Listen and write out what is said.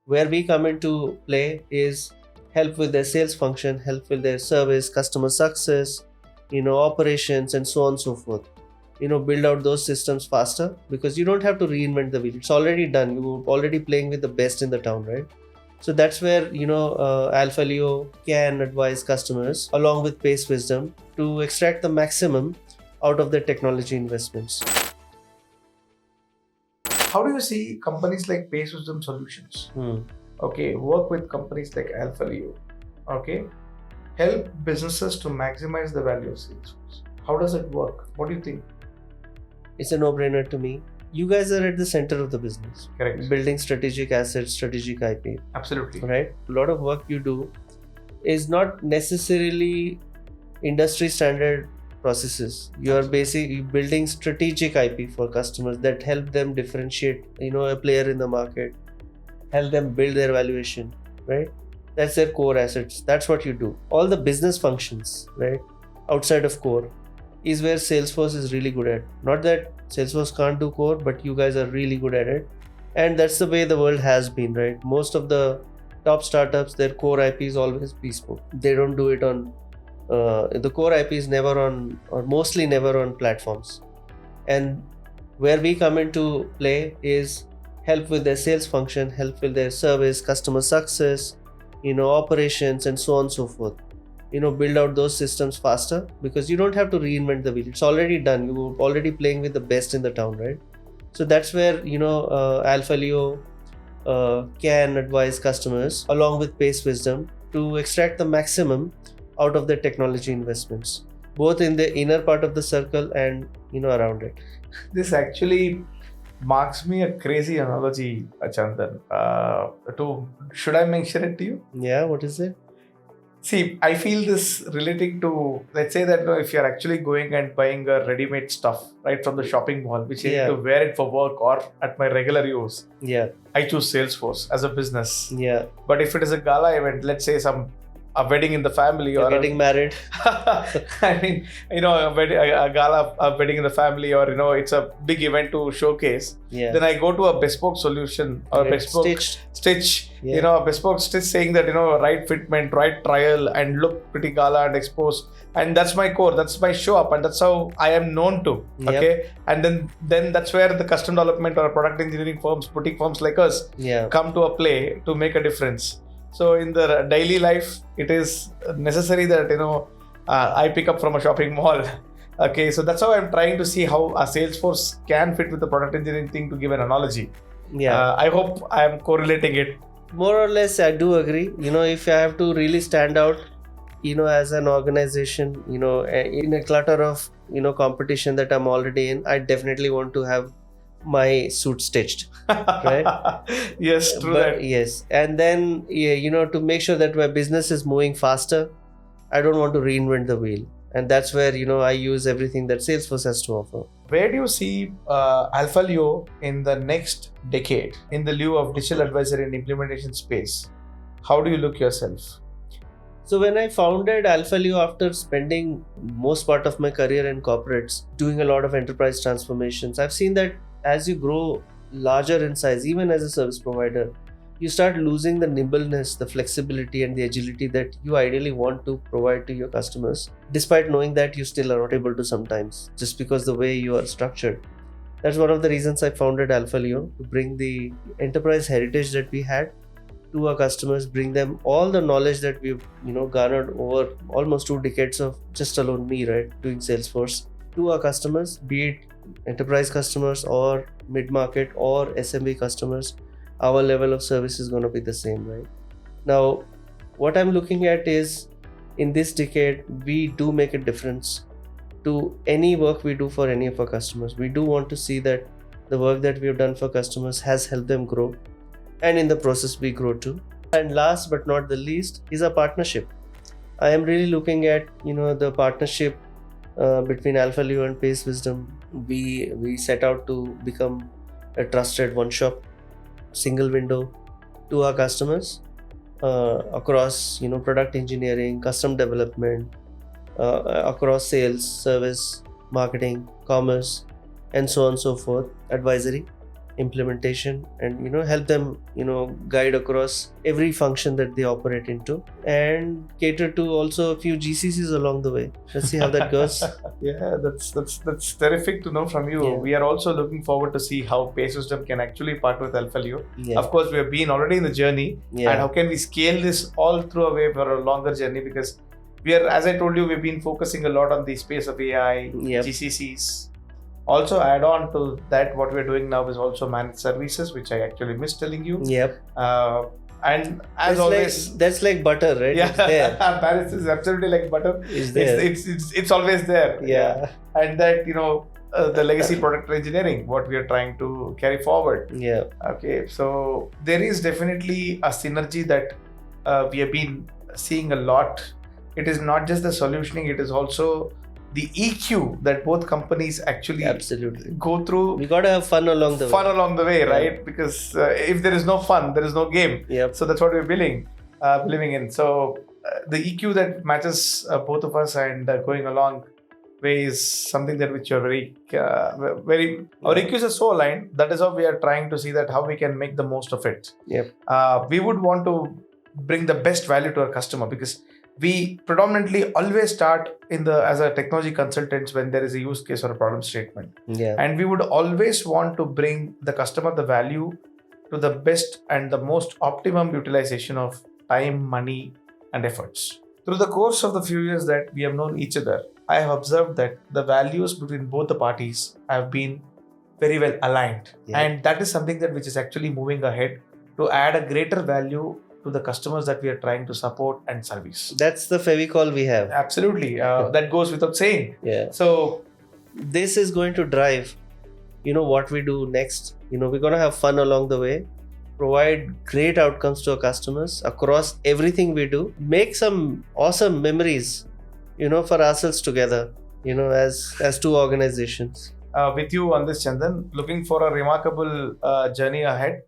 Where we come into play is help with their sales function, help with their service, customer success, operations, and so on and so forth. Build out those systems faster because you don't have to reinvent the wheel. It's already done. You're already playing with the best in the town, right? So that's where Alpha Leo can advise customers along with Pace Wisdom to extract the maximum out of their technology investments. How do you see companies like Pace Wisdom Solutions, work with companies like Alpha Leo, help businesses to maximize the value of Salesforce? How does it work? What do you think? It's a no-brainer to me. You guys are at the center of the business. Correct. Building strategic assets, strategic IP. Absolutely. Right? A lot of work you do is not necessarily industry standard processes. You are basically building strategic IP for customers that help them differentiate, a player in the market, help them build their valuation, right? That's their core assets. That's what you do. All the business functions, right, outside of core is where Salesforce is really good at. Not that Salesforce can't do core, but you guys are really good at it. And that's the way the world has been, right? Most of the top startups, their core IP is always bespoke. They don't do it on, the core IP is never on, or mostly never on platforms. And where we come into play is help with their sales function, help with their service, customer success, operations, and so on and so forth. Build out those systems faster because you don't have to reinvent the wheel. It's already done. You're already playing with the best in the town, right? So that's where, Alpha Leo can advise customers along with Pace Wisdom to extract the maximum out of their technology investments, both in the inner part of the circle and, around it. This actually marks me a crazy analogy, Chandan. Should I mention it to you? Yeah, what is it? See, I feel this relating to, let's say that if you're actually going and buying a ready-made stuff right from the shopping mall, which I need to wear it for work or at my regular use. Yeah. I choose Salesforce as a business. Yeah. But if it is a gala event, let's say a wedding in the family, you're getting married. I mean, a gala, a wedding in the family, or it's a big event to showcase. Yeah. Then I go to a bespoke solution or a bespoke stitch. A bespoke stitch saying that right fitment, right trial, and look pretty gala and exposed. And that's my core. That's my show up, and that's how I am known to. Okay, and then that's where the custom development or product engineering firms, boutique firms like us, come to a play to make a difference. So in the daily life, it is necessary that I pick up from a shopping mall. Okay, so that's how I'm trying to see how a Salesforce can fit with the product engineering thing, to give an analogy. Yeah, I hope I am correlating it. More or less, I do agree. If I have to really stand out, as an organization, in a clutter of competition that I'm already in, I definitely want to have my suit stitched, right? Yes, true. That. Yes, and then to make sure that my business is moving faster, I don't want to reinvent the wheel, and that's where I use everything that Salesforce has to offer. Where do you see Alpha Leo in the next decade in the lieu of digital advisory and implementation space? How do you look yourself? So when I founded Alpha Leo after spending most part of my career in corporates, doing a lot of enterprise transformations, I've seen that as you grow larger in size, even as a service provider, you start losing the nimbleness, the flexibility, and the agility that you ideally want to provide to your customers, despite knowing that you still are not able to sometimes, just because the way you are structured. That's one of the reasons I founded Alpha Leo, to bring the enterprise heritage that we had to our customers, bring them all the knowledge that we've garnered over almost 2 decades of just alone me, right, doing Salesforce, to our customers, be it enterprise customers or mid-market or SMB customers. Our level of service is going to be the same, right? Now, what I'm looking at is, in this decade, we do make a difference to any work we do for any of our customers. We do want to see that the work that we have done for customers has helped them grow, and in the process we grow too. And last but not the least is a partnership. I am really looking at the partnership between Alpha Leo and Pace Wisdom. We set out to become a trusted one-shop, single window to our customers across product engineering, custom development, across sales, service, marketing, commerce, and so on and so forth, advisory. implementation and help them guide across every function that they operate into, and cater to also a few GCCs along the way. Let's see how that goes. Yeah, that's terrific to know from you. Yeah. We are also looking forward to see how PaySystem can actually partner with AlphaLeo. Yeah. Of course, we have been already in the journey, Yeah. and how can we scale this all through a way for a longer journey? Because we are, as I told you, we've been focusing a lot on the space of AI, Yep. GCCs. Also, add on to that, what we're doing now is also managed services, which I actually missed telling you. Yep. And as always, that's like butter, right? yeah, It's there. Paris is absolutely like butter. It's there. It's always there. Yeah. And that the legacy product engineering, what we are trying to carry forward. Yeah. Okay, so there is definitely a synergy that we have been seeing a lot. It is not just the solutioning; it is also the EQ that both companies actually Absolutely. go through. We gotta have fun along the way. Yeah. Right? Because if there is no fun, there is no game. Yep. So that's what we're believing in. So the EQ that matches both of us and going along way is something that which you're very. Our EQs are so aligned. That is how we are trying to see that how we can make the most of it. Yep. We would want to bring the best value to our customer, because we predominantly always start as a technology consultants when there is a use case or a problem statement. Yeah. And we would always want to bring the customer the value to the best and the most optimum utilization of time, money, and efforts. Through the course of the few years that we have known each other, I have observed that the values between both the parties have been very well aligned. Yeah. And that is something that which is actually moving ahead to add a greater value to the customers that we are trying to support and service. That's the Fevicol we have. Absolutely. That goes without saying. Yeah. So this is going to drive, what we do next. We're going to have fun along the way, provide great outcomes to our customers across everything we do, make some awesome memories, for ourselves together, as two organizations. with you on this, Chandan, looking for a remarkable journey ahead.